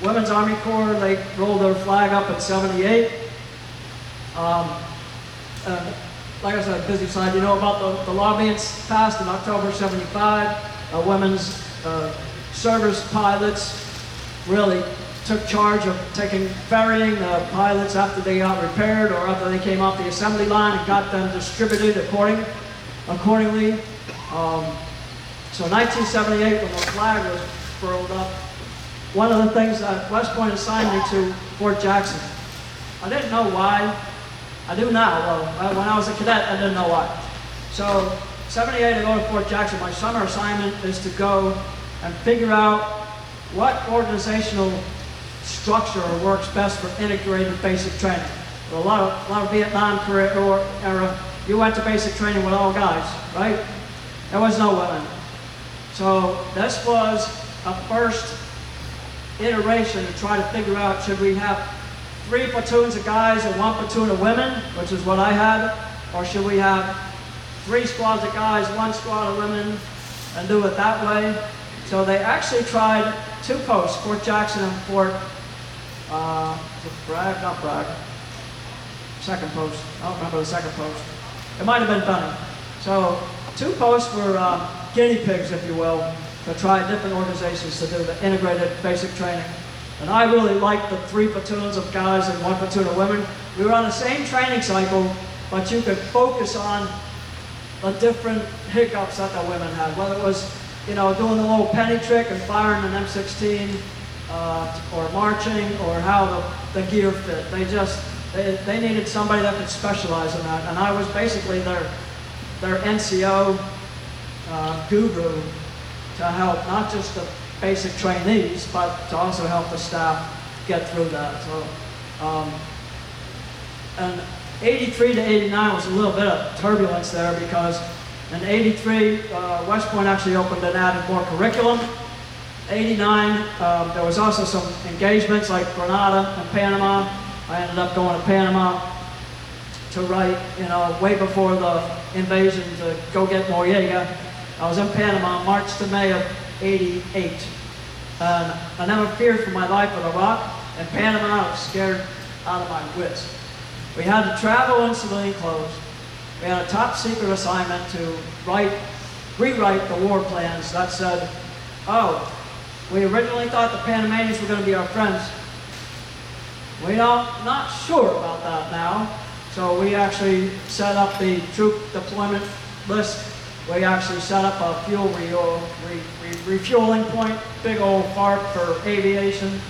Women's Army Corps. They rolled their flag up in '78. Like I said, busy slide. You know about the law being passed in October '75. Women's service pilots really took charge of ferrying the pilots after they got repaired or after they came off the assembly line and got them distributed accordingly. So 1978, when the flag was furled up, one of the things that West Point assigned me to Fort Jackson. I didn't know why. I do now, though. When I was a cadet, I didn't know why. So, 78, I go to Fort Jackson. My summer assignment is to go and figure out what organizational structure works best for integrated basic training. A lot of Vietnam era, you went to basic training with all guys, right? There was no women. So this was a first iteration to try to figure out, should we have 3 platoons of guys and 1 platoon of women, which is what I had, or should we have 3 squads of guys, 1 squad of women, and do it that way? So they actually tried 2 posts, Fort Jackson and Fort is it Bragg? Not Bragg. Second post. I don't remember the second post. It might have been Benny. So 2 posts were guinea pigs, if you will, to try different organizations to do the integrated basic training. And I really liked the 3 platoons of guys and 1 platoon of women. We were on the same training cycle, but you could focus on the different hiccups that the women had, whether it was, you know, doing the little penny trick and firing an M16, or marching, or how the gear fit. They needed somebody that could specialize in that, and I was basically their NCO guru to help not just the basic trainees, but to also help the staff get through that. So, and 83 to 89 was a little bit of turbulence there, because in 83, West Point actually opened and added more curriculum. 89, there was also some engagements like Grenada and Panama. I ended up going to Panama to write, you know, way before the invasion to go get Noriega. I was in Panama March to May of 88. And I never feared for my life in Iraq. In Panama, I was scared out of my wits. We had to travel in civilian clothes. We had a top secret assignment to rewrite the war plans that said, oh, we originally thought the Panamanians were going to be our friends. We're not sure about that now. So we actually set up the troop deployment list. We actually set up a fuel refueling point, big old fart for aviation.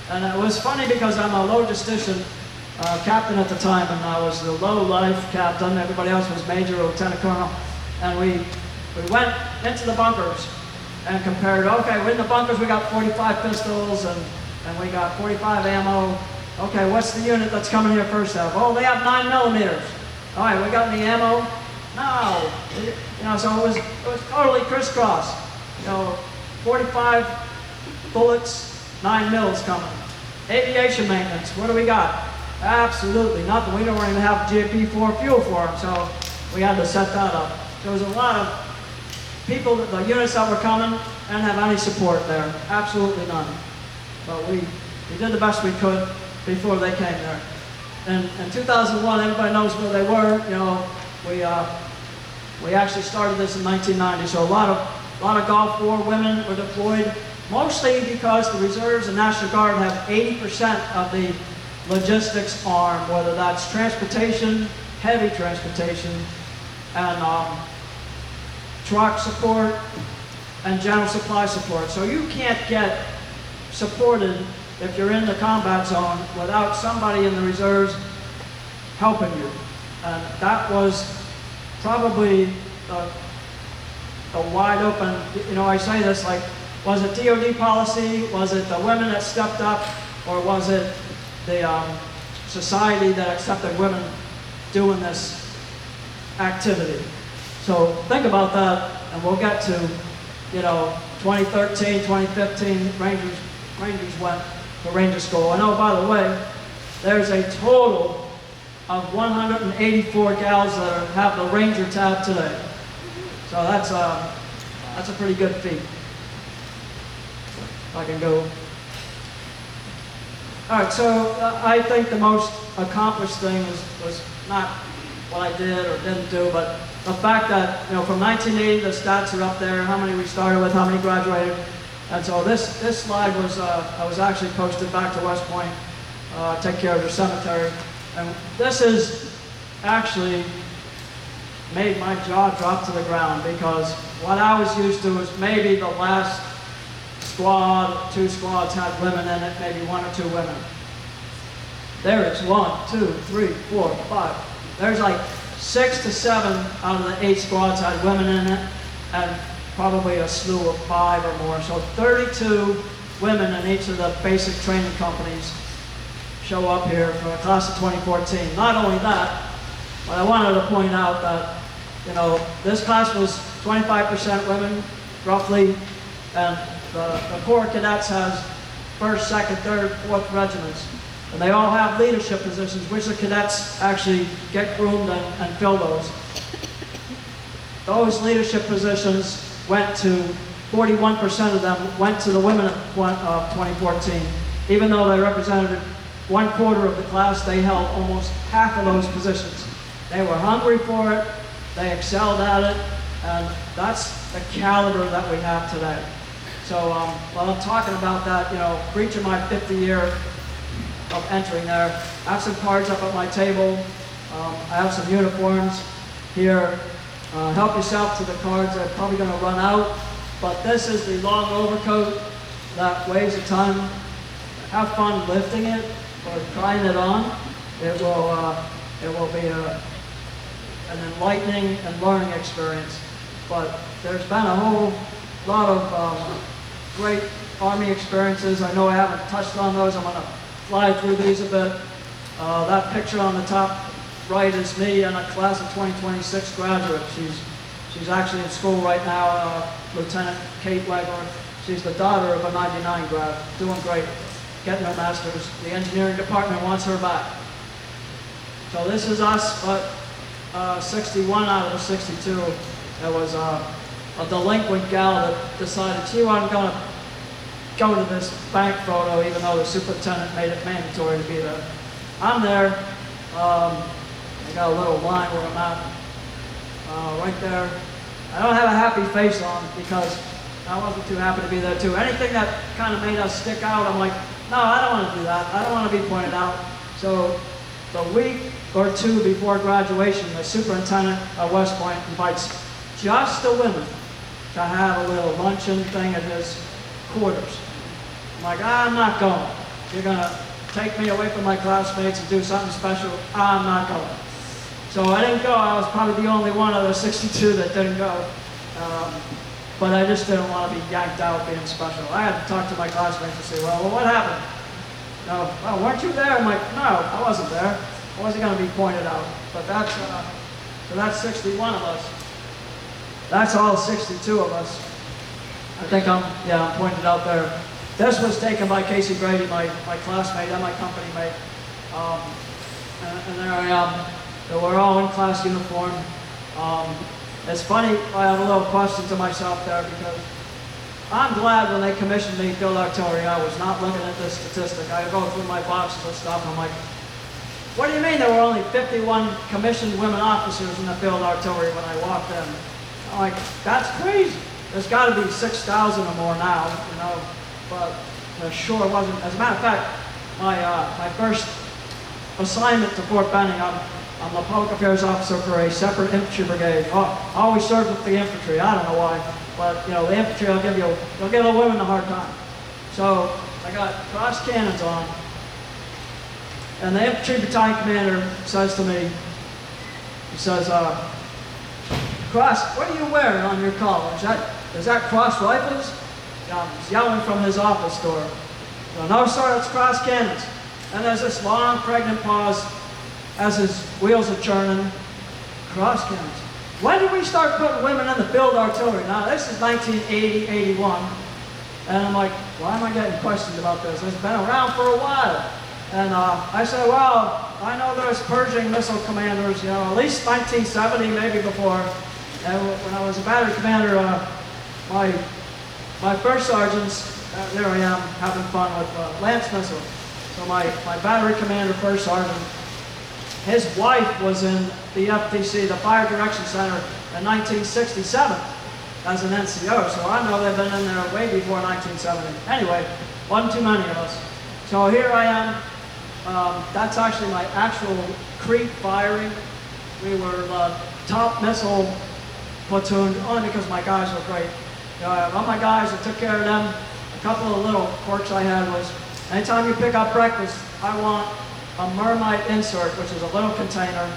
And it was funny because I'm a logistician captain at the time, and I was the low life captain. Everybody else was major or lieutenant colonel. And we went into the bunkers and compared, okay, we're in the bunkers, we got 45 pistols and we got 45 ammo. Okay, what's the unit that's coming here first half? Oh, they have 9mm. All right, we got any ammo? No. You know, so it was totally crisscross. You know, 45 bullets, 9 mils coming. Aviation maintenance, what do we got? Absolutely nothing. We don't even have GP4 fuel for them, so we had to set that up. There was a lot of people, the units that were coming, didn't have any support there. Absolutely none. But we did the best we could before they came there. And in 2001, everybody knows where they were. You know, we actually started this in 1990, so a lot of Gulf War women were deployed, mostly because the reserves and National Guard have 80% of the logistics arm, whether that's transportation, heavy transportation, and truck support, and general supply support. So you can't get supported if you're in the combat zone without somebody in the reserves helping you. And that was probably a wide open, you know, I say this like, was it DOD policy? Was it the women that stepped up? Or was it the society that accepted women doing this activity? So think about that, and we'll get to, you know, 2013, 2015, Rangers went to Ranger School. And oh, by the way, there's a total of 184 gals that have the Ranger tab today. So that's a pretty good feat. If I can go. All right, so I think the most accomplished thing was not what I did or didn't do, but the fact that, you know, from 1980, the stats are up there, how many we started with, how many graduated. And so this slide was actually posted back to West Point, take care of their cemetery. And this is actually made my jaw drop to the ground, because what I was used to was maybe the last squad, 2 squads had women in it, maybe 1 or 2 women. There it's 1, 2, 3, 4, 5. There's like 6 to 7 out of the 8 squads had women in it, and probably a slew of 5 or more. So 32 women in each of the basic training companies show up here for the class of 2014. Not only that, but I wanted to point out that, you know, this class was 25% women, roughly, and the Corps Cadets has 1st, 2nd, 3rd, 4th regiments. And they all have leadership positions, which the cadets actually get groomed and fill those. Those leadership positions went to, 41% of them went to the women of 2014. even though they represented 1/4 of the class, they held almost half of those positions. They were hungry for it, they excelled at it, and that's the caliber that we have today. So while I'm talking about that, you know, reaching my 50th year of entering there, I have some cards up at my table. I have some uniforms here. Help yourself to the cards. They're probably going to run out, but this is the long overcoat that weighs a ton. Have fun lifting it or trying it on. It will be an enlightening and learning experience. But there's been a whole lot of great Army experiences. I know I haven't touched on those. I'm going to fly through these a bit. That picture on the top right is me and a class of 2026 graduate. She's actually in school right now, Lieutenant Kate Wagner. She's the daughter of a 99 grad, doing great, getting her master's. The engineering department wants her back. So this is us, but 61 out of the 62. There was a delinquent gal that decided she wasn't going to go to this bank photo, even though the superintendent made it mandatory to be there. I'm there. I got a little line where I'm at, right there. I don't have a happy face on because I wasn't too happy to be there too. Anything that kind of made us stick out, I'm like, no, I don't want to do that. I don't want to be pointed out. So the week or two before graduation, the superintendent at West Point invites just the women to have a little luncheon thing at his quarters. I'm like, I'm not going. You're going to take me away from my classmates and do something special. I'm not going. So I didn't go. I was probably the only one of the 62 that didn't go. But I just didn't want to be yanked out being special. I had to talk to my classmates and say, well, what happened? No, well, weren't you there? I'm like, no, I wasn't there. I wasn't going to be pointed out. But that's 61 of us. That's all 62 of us. I think I'm pointed out there. This was taken by Casey Grady, my classmate and my company mate. And there I am. So we're all in class uniform. It's funny, I have a little question to myself there because I'm glad when they commissioned me field artillery, I was not looking at this statistic. I go through my boxes and stuff, and I'm like, what do you mean there were only 51 commissioned women officers in the field artillery when I walked in? I'm like, that's crazy. There's got to be 6,000 or more now, you know, but there sure wasn't. As a matter of fact, my first assignment to Fort Benning, I'm the public affairs officer for a separate infantry brigade. I always served with the infantry. I don't know why, but you know, the infantry they'll give the women a hard time. So I got cross cannons on, and the infantry battalion commander says to me, he says, Cross, what are you wearing on your collar? Is that Cross rifles? He's yelling from his office door. No, sir, it's Cross cannons. And there's this long, pregnant pause as his wheels are churning. Cross cannons. When did we start putting women in the field artillery? Now, this is 1980, 81. And I'm like, why am I getting questioned about this? It's been around for a while. And I said, well, I know there's Pershing missile commanders, you know, at least 1970, maybe before. And when I was a battery commander, my first sergeants, there I am, having fun with Lance missile. So my battery commander, first sergeant, his wife was in the FDC, the Fire Direction Center, in 1967 as an NCO. So I know they've been in there way before 1970. Anyway, wasn't too many of us. So here I am. That's actually my actual creep firing. We were top missile platoon, only because my guys were great. All my guys, I took care of them. A couple of little quirks I had was, anytime you pick up breakfast, I want a Mermite insert, which is a little container,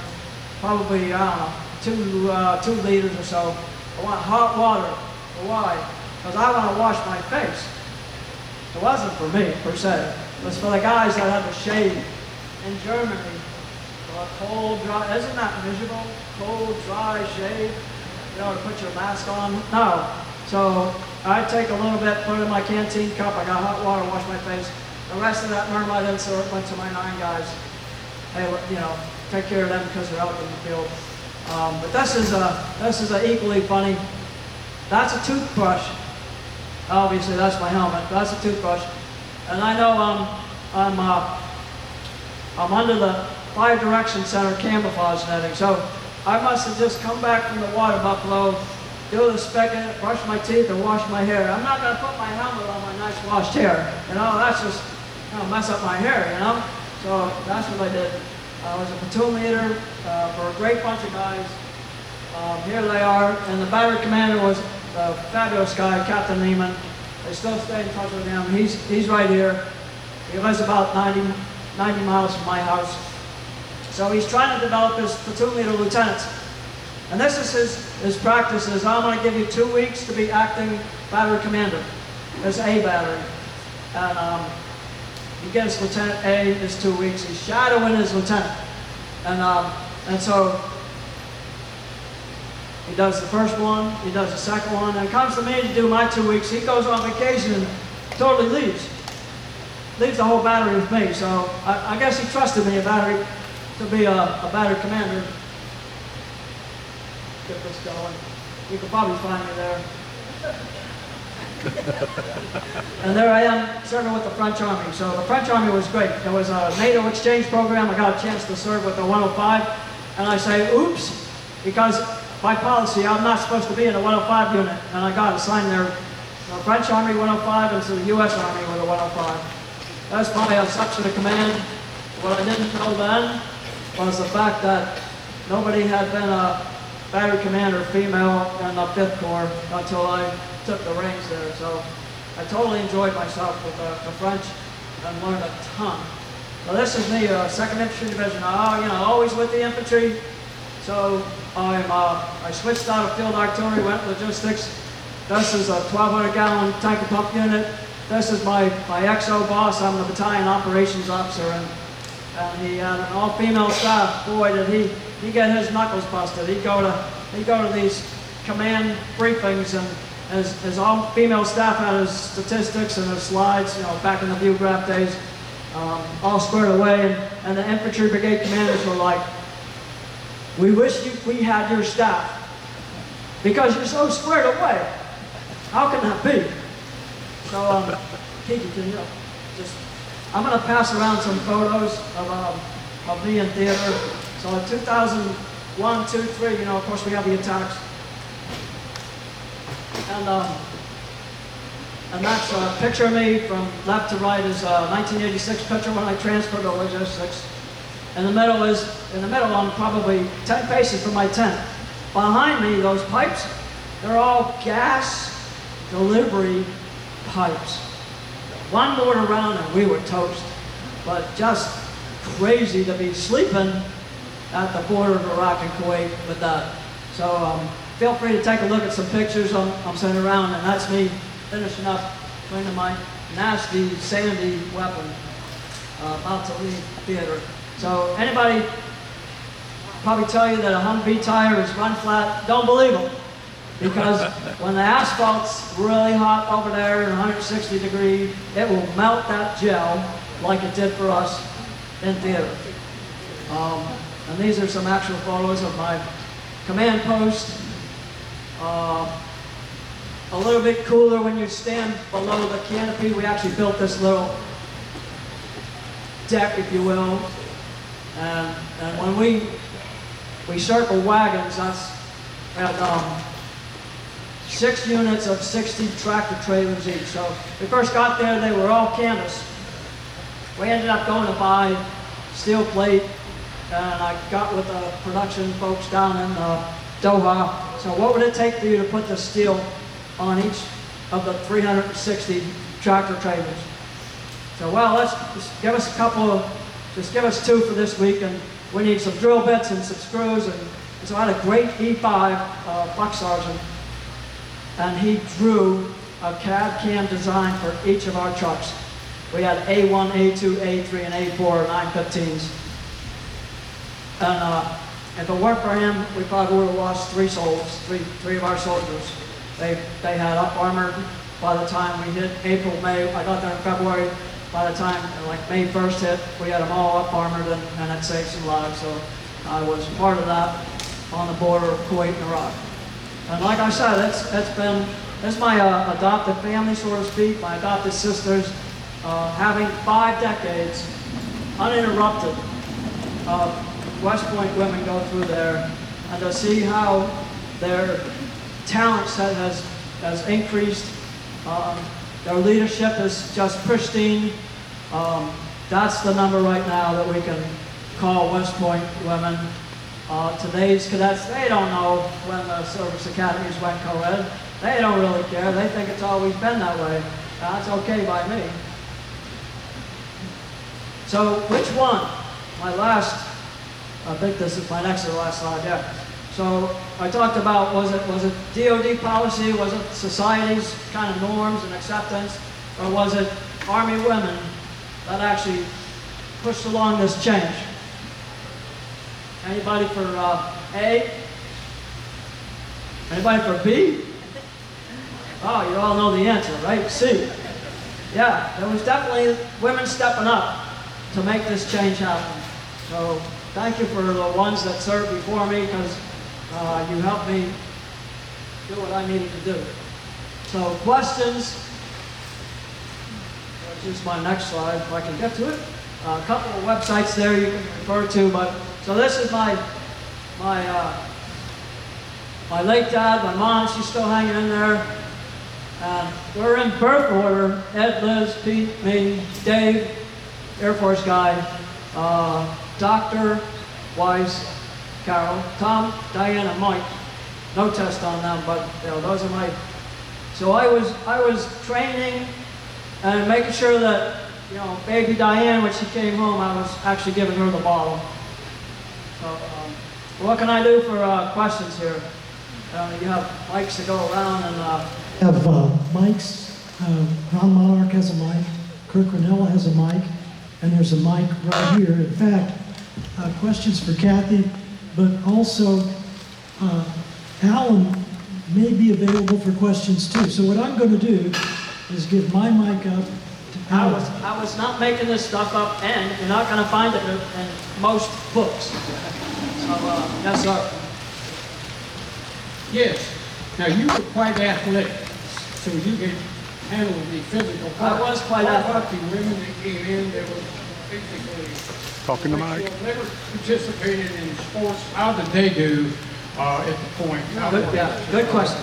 probably, I don't know, 2 liters or so. I want hot water. Why? Because I want to wash my face. It wasn't for me, per se. It was for the guys that had to shave in Germany. Cold, dry, isn't that miserable? Cold, dry shave, you know, to put your mask on. No. So I take a little bit, put it in my canteen cup, I got hot water, wash my face. The rest of that Mermite insert went to my 9 guys. Hey, you know, take care of them because they're out in the field. But this is equally funny. That's a toothbrush. Obviously, that's my helmet. That's a toothbrush. And I know I'm under the Fire Direction Center camouflage netting, so I must have just come back from the water buffalo, do the spigot, brush my teeth, and wash my hair. I'm not going to put my helmet on my nice washed hair. That's just mess up my hair, So that's what I did. I was a platoon leader for a great bunch of guys. Here they are, and the battery commander was a fabulous guy, Captain Neiman. I still stay in touch with him. He's right here. He lives about 90 miles from my house. So he's trying to develop his platoon leader lieutenants. And this is his practice is, I'm going to give you 2 weeks to be acting battery commander. There's A battery. And he gets Lieutenant A is 2 weeks. He's shadowing his lieutenant. And so he does the first one, he does the second one, and comes to me to do my 2 weeks. He goes on vacation and totally leaves. Leaves the whole battery with me. So I guess he trusted me, to be a battery commander. Get this going. You can probably find me there. And there I am serving with the French Army. So the French Army was great. There was a NATO exchange program. I got a chance to serve with the 105. And I say, oops, because by policy, I'm not supposed to be in the 105 unit. And I got assigned there, the French Army 105 and to the U.S. Army with the 105. That's probably a section of command. What I didn't know then was the fact that nobody had been a battery commander female in the 5th Corps until I took the reins there. So I totally enjoyed myself with the French and learned a ton. So this is me, 2nd Infantry Division. Always with the infantry. So I switched out of field artillery, went logistics. This is a 1,200-gallon tank and pump unit. This is my XO boss. I'm the battalion operations officer, and he had an all-female staff. Boy, did he get his knuckles busted. He'd go to these command briefings, and his all-female staff had his statistics and his slides, back in the view graph days, all squared away. And the infantry brigade commanders were like, "We wish we had your staff because you're so squared away. How can that be?" So, Kiki, can you I'm going to pass around some photos of me in theater. So in 2001, 2, 3, of course we have the attacks. And that's a picture of me from left to right is a 1986 picture when I transferred to logistics. In the middle, I'm probably 10 paces from my tent. Behind me, those pipes, they're all gas delivery pipes. One more around and we were toast. But just crazy to be sleeping at the border of Iraq and Kuwait with that. So feel free to take a look at some pictures I'm sending around, and that's me finishing up cleaning my nasty, sandy weapon about to leave theater. So anybody probably tell you that a Humvee tire is run flat, don't believe them. Because when the asphalt's really hot over there and 160 degrees, it will melt that gel like it did for us in theater. And these are some actual photos of my command post. A little bit cooler when you stand below the canopy. We actually built this little deck, if you will. And when we circle wagons, we had 6 units of 60 tractor trailers each. So we first got there, they were all canvas. We ended up going to buy steel plate, and I got with the production folks down in Doha. So what would it take for you to put the steel on each of the 360 tractor trailers? So, well, let's just give us give us 2 for this week, and we need some drill bits and some screws. And so I had a great E5 buck sergeant, and he drew a CAD CAM design for each of our trucks. We had A1, A2, A3, and A4 915s. And if it weren't for him, we probably would have lost 3 soldiers, three of our soldiers. They had up armored by the time we hit April, May. I got there in February. By the time May 1st hit, we had them all up armored, and it saved some lives. So I was part of that on the border of Kuwait and Iraq. And like I said, it's my adopted family, so to speak, my adopted sisters. having 5 decades uninterrupted of West Point women go through there, and to see how their talents has increased. Their leadership is just pristine. That's the number right now that we can call West Point women. Today's cadets, they don't know when the service academies went co-ed. They don't really care. They think it's always been that way. That's okay by me. So which one? My last, I think this is my next to the last slide, yeah. So I talked about, was it DOD policy, was it society's kind of norms and acceptance, or was it Army women that actually pushed along this change? Anybody for A? Anybody for B? Oh, you all know the answer, right? C. Yeah, there was definitely women stepping up to make this change happen. So thank you for the ones that served before me, because you helped me do what I needed to do. So questions, which is my next slide, if I can get to it. A couple of websites there you can refer to, but so this is my late dad, my mom, she's still hanging in there. And we're in birth order: Ed, Liz, Pete, me, Dave, Air Force guy, Dr. Weiss, Carol, Tom, Diane, and Mike. No test on them, but you know, those are my. So I was training and making sure that, you know, baby Diane, when she came home, I was actually giving her the bottle. So what can I do for questions here? You have mics to go around, and have mics. Ron Monarch has a mic. Kirk Ranella has a mic. And there's a mic right here. In fact, questions for Kathy, but also Alan may be available for questions too. So what I'm going to do is give my mic up to Alan. I was not making this stuff up, and you're not going to find it in most books. So, yes, sir. Yes. Now, you were quite athletic, so you could handle the physical part. I was quite How athletic. about the women that came in that were basically... Talking to like, Mike. Never participated in sports. How did they do at the point? Good question.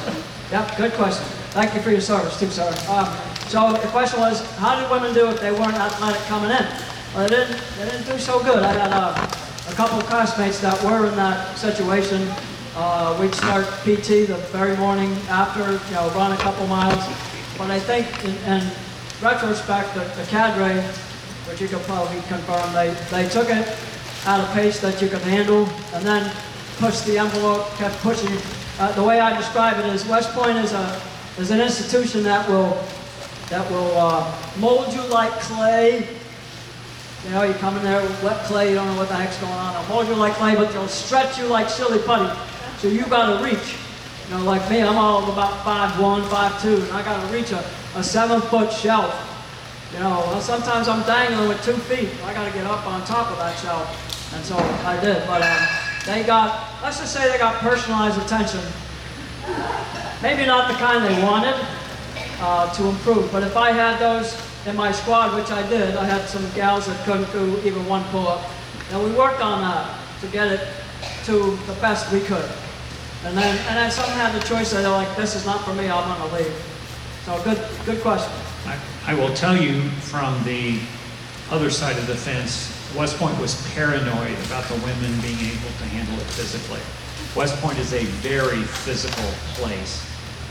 Yep, good question. Thank you for your service too, sir. So the question was, how did women do if they weren't athletic coming in? Well, they didn't do so good. I had a couple of classmates that were in that situation. We'd start PT the very morning after, you know, run a couple miles. But I think in retrospect, the cadre, which you could probably confirm, they took it at a pace that you could handle, and then pushed the envelope, kept pushing. The way I describe it is West Point is an institution that will mold you like clay. You know, you come in there with wet clay, you don't know what the heck's going on. They'll mold you like clay, but they'll stretch you like silly putty. So you got to reach. You know, like me, I'm all of about 5'1", 5'2", and I got to reach a 7-foot shelf. You know, well, sometimes I'm dangling with 2 feet. I got to get up on top of that shelf. And so I did. But they got, let's just say they got personalized attention. Maybe not the kind they wanted to improve. But if I had those in my squad, which I did, I had some gals that couldn't do even 1 pull-up. And we worked on that to get it to the best we could. And then some had the choice that they're like, this is not for me, I'm gonna leave. So good question. I will tell you from the other side of the fence, West Point was paranoid about the women being able to handle it physically. West Point is a very physical place.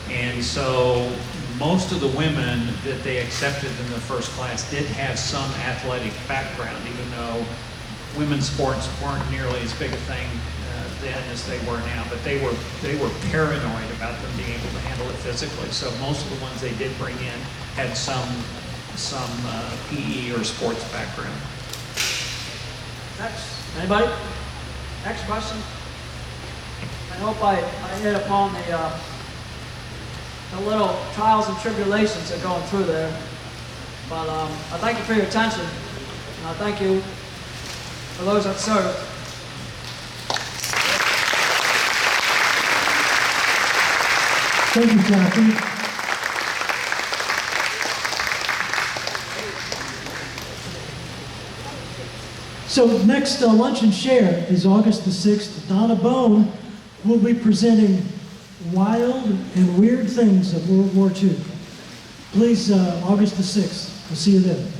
And so most of the women that they accepted in the first class did have some athletic background, even though women's sports weren't nearly as big a thing then as they were now, but they were paranoid about them being able to handle it physically. So most of the ones they did bring in had some PE or sports background. Next, anybody? Next question? I hope I hit upon the little trials and tribulations that are going through there. But I thank you for your attention. And I thank you for those that served. Thank you, Kathy. So next Lunch and Share is August the 6th. Donna Bone will be presenting wild and weird things of World War II. Please, August the 6th. We'll see you then.